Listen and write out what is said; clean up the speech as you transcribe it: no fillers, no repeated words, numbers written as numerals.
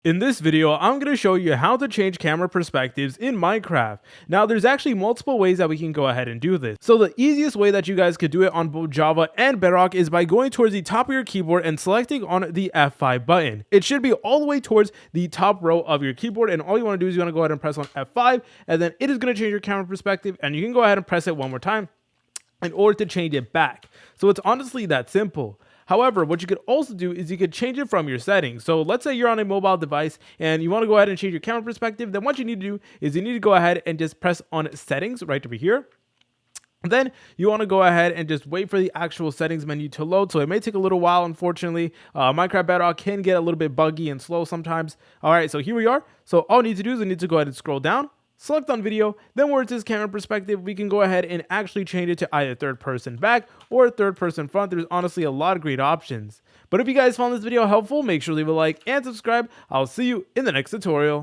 In this video, I'm going to show you how to change camera perspectives in Minecraft. Now, there's actually multiple ways that we can go ahead and do this. So the easiest way that you guys could do it on both Java and Bedrock is by going towards the top of your keyboard and selecting on the F5 button. It should be all the way towards the top row of your keyboard, and all you want to do is you want to go ahead and press on F5, and then it is going to change your camera perspective, and you can go ahead and press it one more time in order to change it back. So it's honestly that simple. However, what you could also do is you could change it from your settings. So let's say you're on a mobile device and you want to go ahead and change your camera perspective. Then what you need to do is you need to go ahead and just press on settings right over here. Then you want to go ahead and just wait for the actual settings menu to load. So it may take a little while, unfortunately. Minecraft Bedrock can get a little bit buggy and slow sometimes. All right, so here we are. So all we need to do is we need to go ahead and scroll down, select on video, then where it says camera perspective, we can go ahead and actually change it to either third person back or third person front. There's honestly a lot of great options. But if you guys found this video helpful, make sure to leave a like and subscribe. I'll see you in the next tutorial.